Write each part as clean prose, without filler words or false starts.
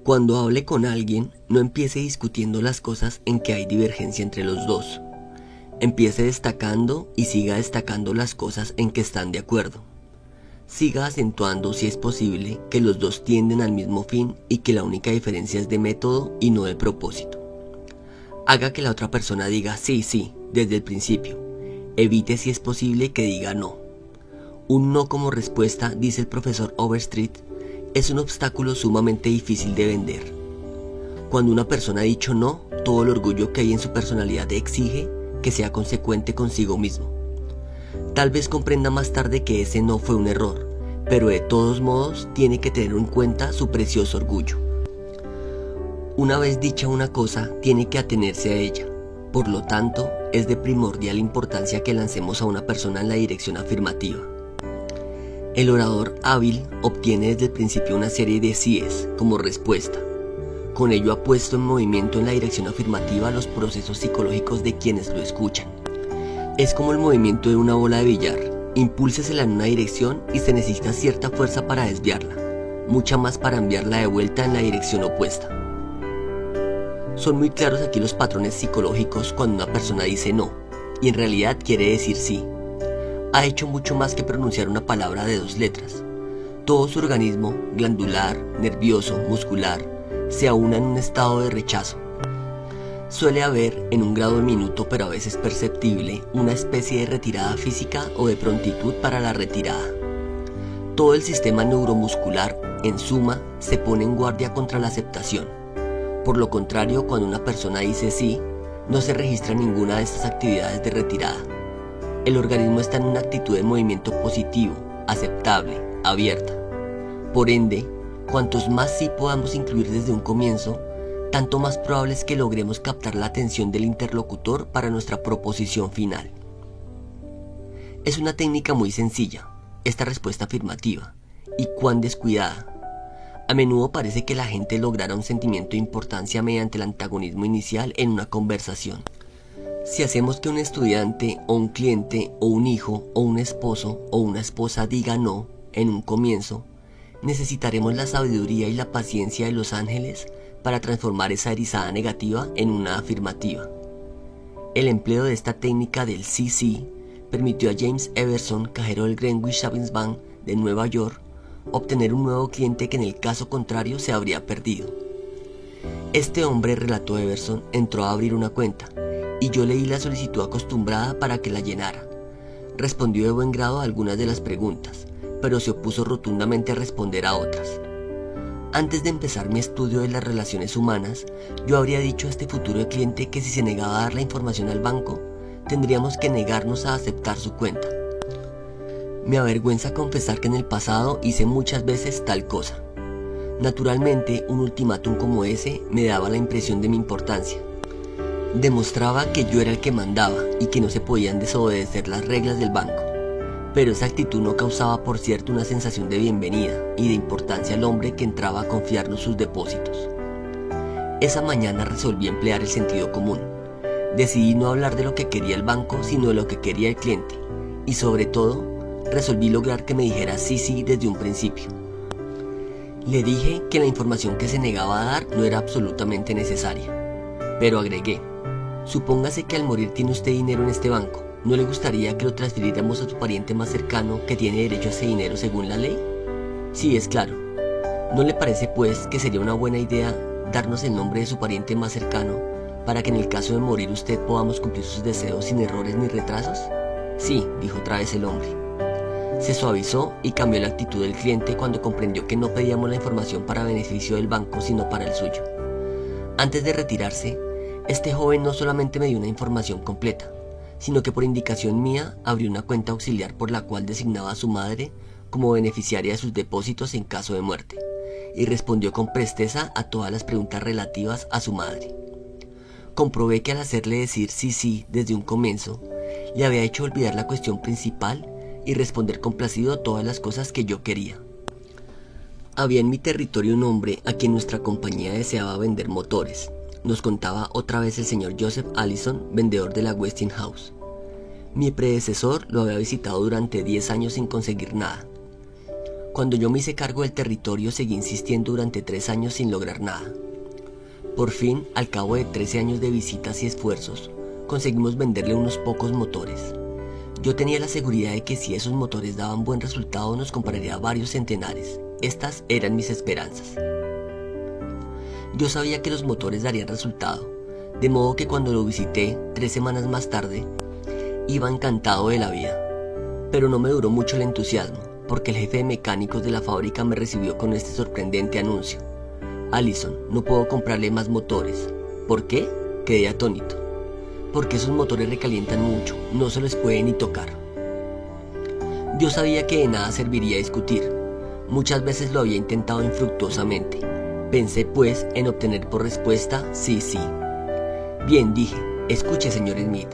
Cuando hable con alguien, no empiece discutiendo las cosas en que hay divergencia entre los dos. Empiece destacando y siga destacando las cosas en que están de acuerdo. Siga acentuando, si es posible, que los dos tienden al mismo fin y que la única diferencia es de método y no de propósito. Haga que la otra persona diga sí, sí, desde el principio. Evite, si es posible, que diga no. Un no como respuesta, dice el profesor Overstreet, es un obstáculo sumamente difícil de vender. Cuando una persona ha dicho no, todo el orgullo que hay en su personalidad exige que sea consecuente consigo mismo. Tal vez comprenda más tarde que ese no fue un error, pero de todos modos tiene que tener en cuenta su precioso orgullo. Una vez dicha una cosa, tiene que atenerse a ella. Por lo tanto, es de primordial importancia que lancemos a una persona en la dirección afirmativa. El orador hábil obtiene desde el principio una serie de síes como respuesta. Con ello ha puesto en movimiento en la dirección afirmativa los procesos psicológicos de quienes lo escuchan. Es como el movimiento de una bola de billar. Impúlsesela en una dirección y se necesita cierta fuerza para desviarla, mucha más para enviarla de vuelta en la dirección opuesta. Son muy claros aquí los patrones psicológicos cuando una persona dice no, y en realidad quiere decir sí. Ha hecho mucho más que pronunciar una palabra de dos letras. Todo su organismo, glandular, nervioso, muscular, se aúna en un estado de rechazo. Suele haber, en un grado diminuto pero a veces perceptible, una especie de retirada física o de prontitud para la retirada. Todo el sistema neuromuscular, en suma, se pone en guardia contra la aceptación. Por lo contrario, cuando una persona dice sí, no se registra ninguna de estas actividades de retirada. El organismo está en una actitud de movimiento positivo, aceptable, abierta. Por ende, cuantos más sí podamos incluir desde un comienzo, tanto más probable es que logremos captar la atención del interlocutor para nuestra proposición final. Es una técnica muy sencilla, esta respuesta afirmativa, y cuán descuidada. A menudo parece que la gente lograra un sentimiento de importancia mediante el antagonismo inicial en una conversación. Si hacemos que un estudiante o un cliente o un hijo o un esposo o una esposa diga no en un comienzo, necesitaremos la sabiduría y la paciencia de los ángeles para transformar esa erizada negativa en una afirmativa. El empleo de esta técnica del sí permitió a James Everson, cajero del Greenwich Savings Bank de Nueva York, obtener un nuevo cliente que en el caso contrario se habría perdido. Este hombre, relató Everson, entró a abrir una cuenta y yo leí la solicitud acostumbrada para que la llenara. Respondió de buen grado a algunas de las preguntas, pero se opuso rotundamente a responder a otras. Antes de empezar mi estudio de las relaciones humanas, yo habría dicho a este futuro cliente que si se negaba a dar la información al banco, tendríamos que negarnos a aceptar su cuenta. Me avergüenza confesar que en el pasado hice muchas veces tal cosa. Naturalmente, un ultimátum como ese me daba la impresión de mi importancia. Demostraba que yo era el que mandaba y que no se podían desobedecer las reglas del banco. Pero esa actitud no causaba, por cierto, una sensación de bienvenida y de importancia al hombre que entraba a confiarnos sus depósitos. Esa mañana resolví emplear el sentido común. Decidí no hablar de lo que quería el banco, sino de lo que quería el cliente. Y sobre todo, resolví lograr que me dijera sí desde un principio. Le dije que la información que se negaba a dar no era absolutamente necesaria. Pero agregué: supóngase que al morir tiene usted dinero en este banco. ¿No le gustaría que lo transfiriéramos a su pariente más cercano que tiene derecho a ese dinero según la ley? Sí, es claro. ¿No le parece, pues, que sería una buena idea darnos el nombre de su pariente más cercano para que en el caso de morir usted podamos cumplir sus deseos sin errores ni retrasos? Sí, dijo otra vez el hombre. Se suavizó y cambió la actitud del cliente cuando comprendió que no pedíamos la información para beneficio del banco, sino para el suyo. Antes de retirarse, este joven no solamente me dio una información completa, sino que por indicación mía abrió una cuenta auxiliar por la cual designaba a su madre como beneficiaria de sus depósitos en caso de muerte, y respondió con presteza a todas las preguntas relativas a su madre. Comprobé que al hacerle decir sí desde un comienzo, le había hecho olvidar la cuestión principal y responder complacido todas las cosas que yo quería. Había en mi territorio un hombre a quien nuestra compañía deseaba vender motores. Nos contaba otra vez el señor Joseph Allison, vendedor de la Westinghouse. Mi predecesor lo había visitado durante 10 años sin conseguir nada. Cuando yo me hice cargo del territorio, seguí insistiendo durante 3 años sin lograr nada. Por fin, al cabo de 13 años de visitas y esfuerzos, conseguimos venderle unos pocos motores. Yo tenía la seguridad de que si esos motores daban buen resultado nos compraría varios centenares. Estas eran mis esperanzas. Yo sabía que los motores darían resultado, de modo que cuando lo visité 3 semanas más tarde, iba encantado de la vida. Pero no me duró mucho el entusiasmo, porque el jefe de mecánicos de la fábrica me recibió con este sorprendente anuncio: Allison, no puedo comprarle más motores. ¿Por qué? Quedé atónito. Porque esos motores recalientan mucho, no se les puede ni tocar. Yo sabía que de nada serviría discutir. Muchas veces lo había intentado infructuosamente. Pensé pues en obtener por respuesta sí, sí. Bien, dije, escuche señor Smith,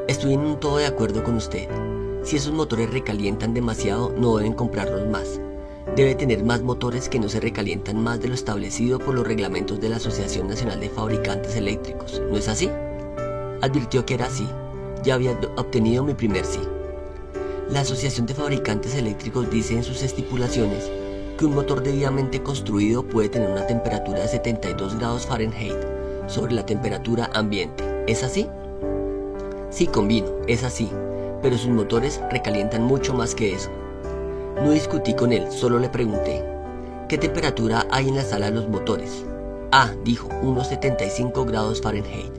estoy en un todo de acuerdo con usted. Si esos motores recalientan demasiado, no deben comprarlos más. Debe tener más motores que no se recalientan más de lo establecido por los reglamentos de la Asociación Nacional de Fabricantes Eléctricos, ¿no es así? Advirtió que era así. Ya había obtenido mi primer sí. La Asociación de Fabricantes Eléctricos dice en sus estipulaciones que un motor debidamente construido puede tener una temperatura de 72 grados Fahrenheit sobre la temperatura ambiente. ¿Es así? Sí, convino, es así, pero sus motores recalientan mucho más que eso. No discutí con él, solo le pregunté: ¿qué temperatura hay en la sala de los motores? Ah, dijo, unos 75 grados Fahrenheit.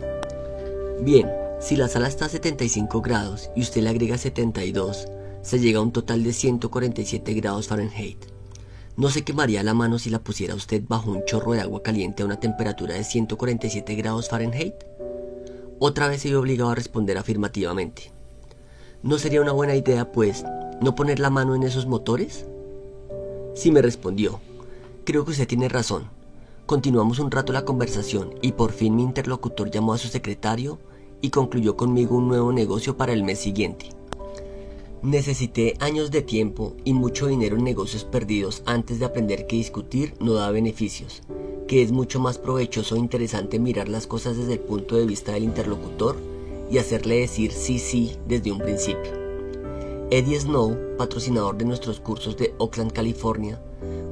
Bien, si la sala está a 75 grados y usted le agrega 72, se llega a un total de 147 grados Fahrenheit. ¿No se quemaría la mano si la pusiera usted bajo un chorro de agua caliente a una temperatura de 147 grados Fahrenheit? Otra vez se vio obligado a responder afirmativamente. ¿No sería una buena idea, pues, no poner la mano en esos motores? Sí, me respondió. Creo que usted tiene razón. Continuamos un rato la conversación y por fin mi interlocutor llamó a su secretario y concluyó conmigo un nuevo negocio para el mes siguiente. Necesité años de tiempo y mucho dinero en negocios perdidos antes de aprender que discutir no da beneficios, que es mucho más provechoso e interesante mirar las cosas desde el punto de vista del interlocutor y hacerle decir sí, sí desde un principio. Eddie Snow, patrocinador de nuestros cursos de Oakland, California,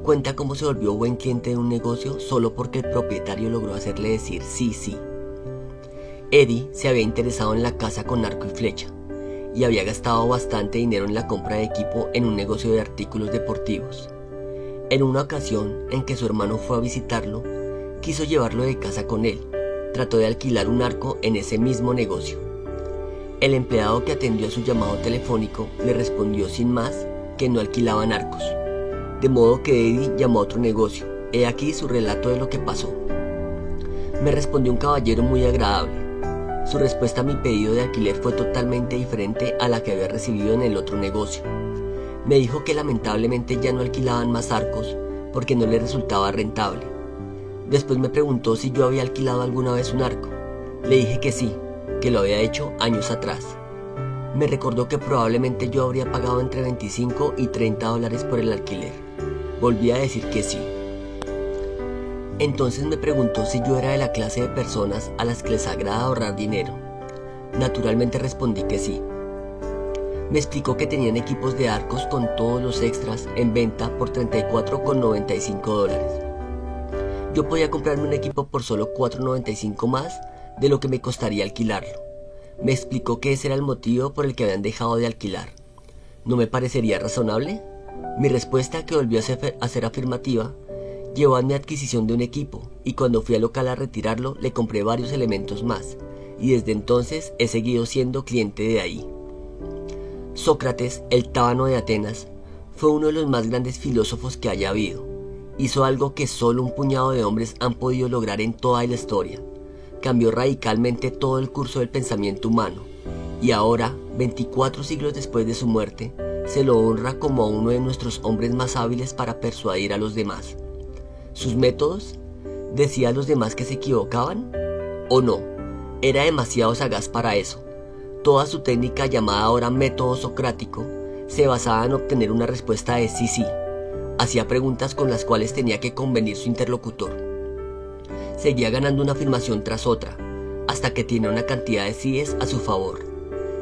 cuenta cómo se volvió buen cliente de un negocio solo porque el propietario logró hacerle decir sí, sí. Eddie se había interesado en la caza con arco y flecha y había gastado bastante dinero en la compra de equipo en un negocio de artículos deportivos. En una ocasión en que su hermano fue a visitarlo, quiso llevarlo de caza con él. Trató de alquilar un arco en ese mismo negocio. El empleado que atendió a su llamado telefónico le respondió sin más que no alquilaban arcos. De modo que Eddie llamó a otro negocio. He aquí su relato de lo que pasó. Me respondió un caballero muy agradable. Su respuesta a mi pedido de alquiler fue totalmente diferente a la que había recibido en el otro negocio. Me dijo que lamentablemente ya no alquilaban más arcos porque no le resultaba rentable. Después me preguntó si yo había alquilado alguna vez un arco. Le dije que sí, que lo había hecho años atrás. Me recordó que probablemente yo habría pagado entre 25 y 30 dólares por el alquiler. Volví a decir que sí. Entonces me preguntó si yo era de la clase de personas a las que les agrada ahorrar dinero. Naturalmente respondí que sí. Me explicó que tenían equipos de arcos con todos los extras en venta por $34,95. Yo podía comprarme un equipo por solo $4,95 más de lo que me costaría alquilarlo. Me explicó que ese era el motivo por el que habían dejado de alquilar. ¿No me parecería razonable? Mi respuesta, que volvió a ser afirmativa, llevó a mi adquisición de un equipo, y cuando fui al local a retirarlo le compré varios elementos más, y desde entonces he seguido siendo cliente de ahí. Sócrates, el tábano de Atenas, fue uno de los más grandes filósofos que haya habido. Hizo algo que solo un puñado de hombres han podido lograr en toda la historia. Cambió radicalmente todo el curso del pensamiento humano, y ahora, 24 siglos después de su muerte, se lo honra como a uno de nuestros hombres más hábiles para persuadir a los demás. ¿Sus métodos? ¿Decía a los demás que se equivocaban? ¿O no? Era demasiado sagaz para eso. Toda su técnica, llamada ahora método socrático, se basaba en obtener una respuesta de sí, sí. Hacía preguntas con las cuales tenía que convenir su interlocutor. Seguía ganando una afirmación tras otra, hasta que tenía una cantidad de síes a su favor.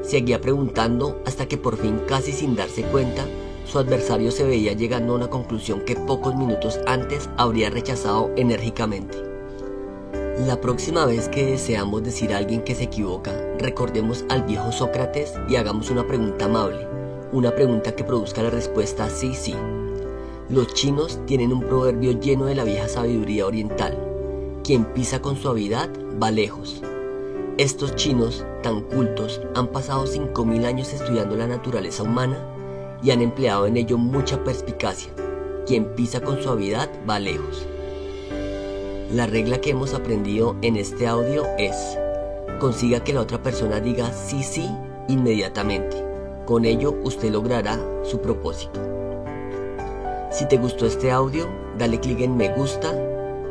Seguía preguntando hasta que por fin, casi sin darse cuenta, su adversario se veía llegando a una conclusión que pocos minutos antes habría rechazado enérgicamente. La próxima vez que deseamos decir a alguien que se equivoca, recordemos al viejo Sócrates y hagamos una pregunta amable, una pregunta que produzca la respuesta sí, sí. Los chinos tienen un proverbio lleno de la vieja sabiduría oriental: quien pisa con suavidad va lejos. Estos chinos, tan cultos, han pasado 5000 años estudiando la naturaleza humana y han empleado en ello mucha perspicacia. Quien pisa con suavidad va lejos. La regla que hemos aprendido en este audio es: consiga que la otra persona diga sí, sí inmediatamente. Con ello usted logrará su propósito. Si te gustó este audio, dale clic en me gusta,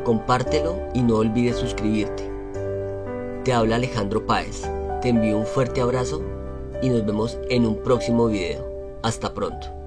compártelo y no olvides suscribirte. Te habla Alejandro Páez, te envío un fuerte abrazo y nos vemos en un próximo video. Hasta pronto.